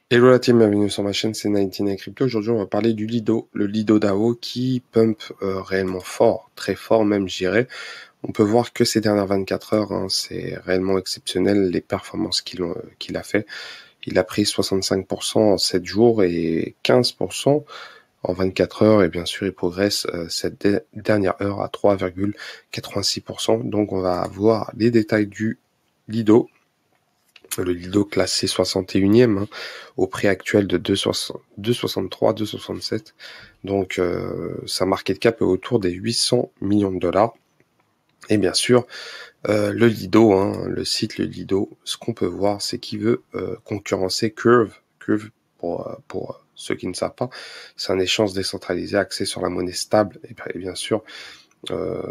Hello la team, bienvenue sur ma chaîne, c'est 99 Crypto. Aujourd'hui, on va parler du Lido, le Lido DAO qui pump réellement fort, très fort même, je dirais. On peut voir que ces dernières 24 heures, hein, c'est réellement exceptionnel les performances qu'il a fait. Il a pris 65% en 7 jours et 15% en 24 heures. Et bien sûr, il progresse cette dernière heure à 3,86%. Donc, on va voir les détails du Lido. Le Lido classé 61e, hein, au prix actuel de 2,63, 2,67. Donc sa market cap est autour des 800 millions de dollars. Et bien sûr, le Lido, hein, le site le Lido, ce qu'on peut voir, c'est qu'il veut concurrencer Curve. Curve, pour ceux qui ne savent pas, c'est un échange décentralisé axé sur la monnaie stable. Et bien sûr, euh,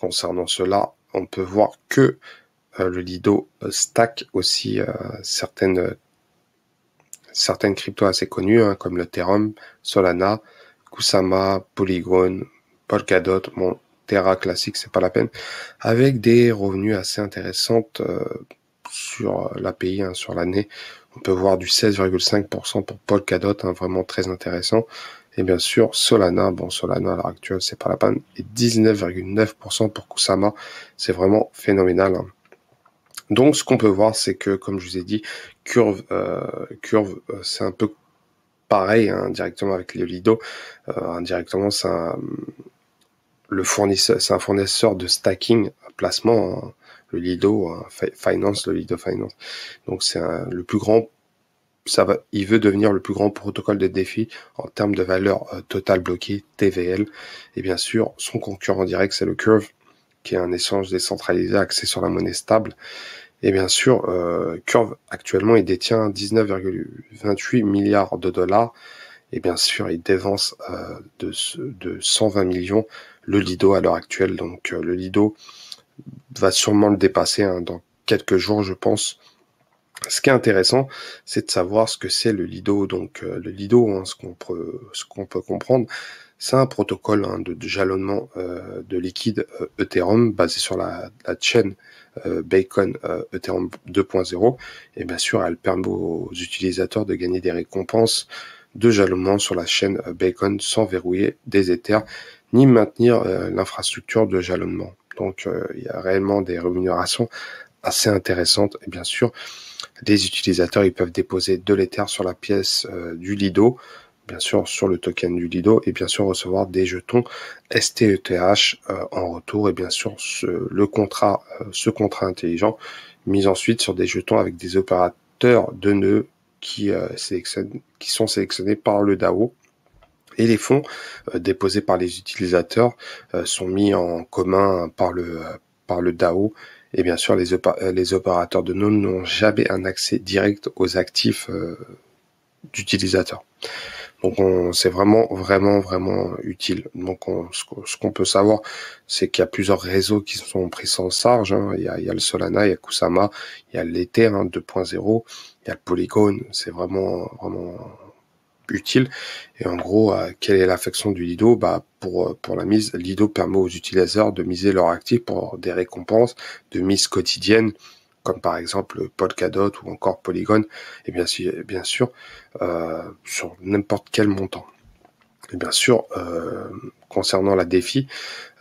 concernant cela, on peut voir que le Lido stack aussi certaines cryptos assez connues, hein, comme le Ethereum, Solana, Kusama, Polygon, Polkadot, bon, Terra classique, c'est pas la peine, avec des revenus assez intéressants sur l'API, hein, sur l'année. On peut voir du 16,5% pour Polkadot, hein, vraiment très intéressant. Et bien sûr, Solana, bon, Solana à l'heure actuelle, c'est pas la peine, et 19,9% pour Kusama, c'est vraiment phénoménal, hein. Donc, ce qu'on peut voir, c'est que, comme je vous ai dit, Curve, c'est un peu pareil, hein, directement avec le Lido. Indirectement, c'est un fournisseur de stacking, placement, hein, le Lido Finance, le Lido Finance. Donc, le plus grand. Il veut devenir le plus grand protocole de défi en termes de valeur totale bloquée, TVL. Et bien sûr, son concurrent direct, c'est le Curve, qui est un échange décentralisé axé sur la monnaie stable. Et bien sûr, Curve, actuellement, il détient 19,28 milliards de dollars. Et bien sûr, il dévance de 120 millions le Lido à l'heure actuelle. Donc, le Lido va sûrement le dépasser, hein, dans quelques jours, je pense. Ce qui est intéressant, c'est de savoir ce que c'est le Lido. Donc, le Lido, hein, ce qu'on peut comprendre, c'est un protocole, hein, de jalonnement de liquide Ethereum basé sur la chaîne Bacon Ethereum 2.0. Et bien sûr, elle permet aux utilisateurs de gagner des récompenses de jalonnement sur la chaîne Bacon sans verrouiller des Ethers ni maintenir l'infrastructure de jalonnement. Donc, il y a réellement des rémunérations assez intéressantes. Et bien sûr, les utilisateurs, ils peuvent déposer de l'Ether sur la pièce du Lido, bien sûr sur le token du Lido, et bien sûr recevoir des jetons STETH en retour, et bien sûr ce contrat intelligent mis ensuite sur des jetons avec des opérateurs de nœuds qui sont sélectionnés par le DAO. Et les fonds déposés par les utilisateurs sont mis en commun par le DAO. Et bien sûr, les opérateurs de nœuds n'ont jamais un accès direct aux actifs d'utilisateurs. Donc, c'est vraiment, vraiment, vraiment utile. Donc, ce qu'on peut savoir, c'est qu'il y a plusieurs réseaux qui sont pris en charge, hein. Il y a le Solana, il y a Kusama, il y a l'Ether, hein, 2.0, il y a le Polygon. C'est vraiment, vraiment utile. Et en gros, quelle est l'affection du Lido? Pour la mise, Lido permet aux utilisateurs de miser leur actif pour des récompenses de mise quotidienne, comme par exemple Polkadot ou encore Polygon, et bien sûr sur n'importe quel montant. Et bien sûr, concernant la défi,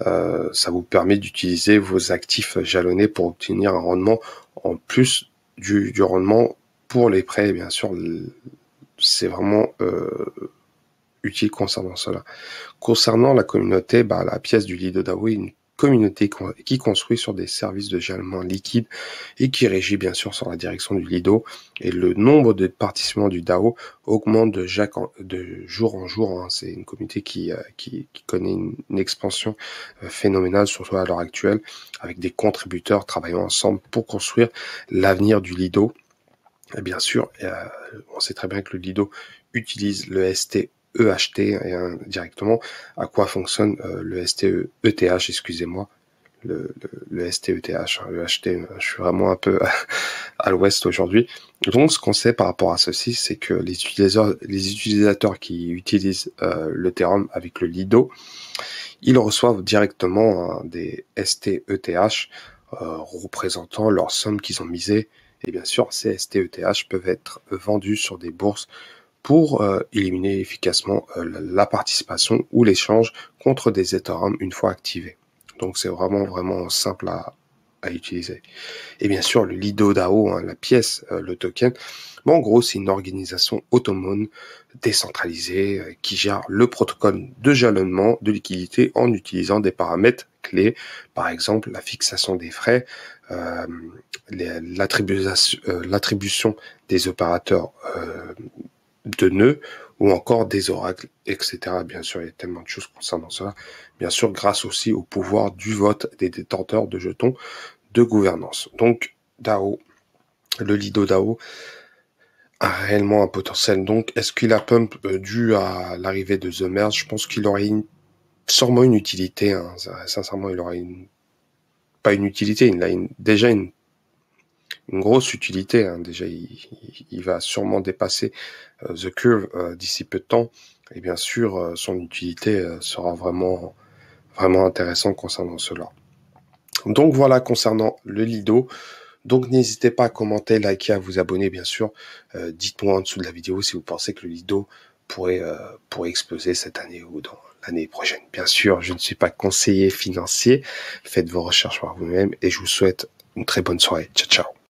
ça vous permet d'utiliser vos actifs jalonnés pour obtenir un rendement en plus du rendement pour les prêts. Et bien sûr, c'est vraiment utile concernant cela. Concernant la communauté, la pièce du Lido DAO est une communauté qui construit sur des services de jalonnement liquide et qui régit bien sûr sur la direction du Lido. Et le nombre de participants du DAO augmente de jour en jour, hein. C'est une communauté qui connaît une expansion phénoménale, surtout à l'heure actuelle, avec des contributeurs travaillant ensemble pour construire l'avenir du Lido. Et bien sûr, on sait très bien que le Lido utilise le ST EHT et directement à quoi fonctionne le STE ETH, excusez-moi, le STETH, le HT, je suis vraiment un peu à l'ouest aujourd'hui. Donc ce qu'on sait par rapport à ceci, c'est que les utilisateurs qui utilisent l'Ethereum avec le Lido, ils reçoivent directement des STETH représentant leur somme qu'ils ont misée Et bien sûr, ces STETH peuvent être vendus sur des bourses pour éliminer efficacement la participation ou l'échange contre des Ethereum une fois activés. Donc c'est vraiment simple à utiliser. Et bien sûr, le Lido DAO, hein, la pièce, le token, bon, en gros, c'est une organisation autonome, décentralisée, qui gère le protocole de jalonnement de liquidité en utilisant des paramètres clés, par exemple la fixation des frais, l'attribution des opérateurs de nœuds, ou encore des oracles, etc. Bien sûr, il y a tellement de choses concernant cela. Bien sûr, grâce aussi au pouvoir du vote des détenteurs de jetons de gouvernance. Donc, DAO, le Lido DAO a réellement un potentiel. Donc, est-ce qu'il a pump dû à l'arrivée de The Merge? Je pense qu'il aurait sûrement une utilité. Hein. Sincèrement, il aurait pas une utilité, il a déjà une grosse utilité. Hein. Déjà, il va sûrement dépasser The Curve d'ici peu de temps. Et bien sûr, son utilité sera vraiment intéressante concernant cela. Donc voilà, concernant le Lido. Donc n'hésitez pas à commenter, liker, à vous abonner, bien sûr. Dites-moi en dessous de la vidéo si vous pensez que le Lido pourrait exploser cette année ou dans l'année prochaine. Bien sûr, je ne suis pas conseiller financier. Faites vos recherches par vous-même et je vous souhaite une très bonne soirée. Ciao, ciao.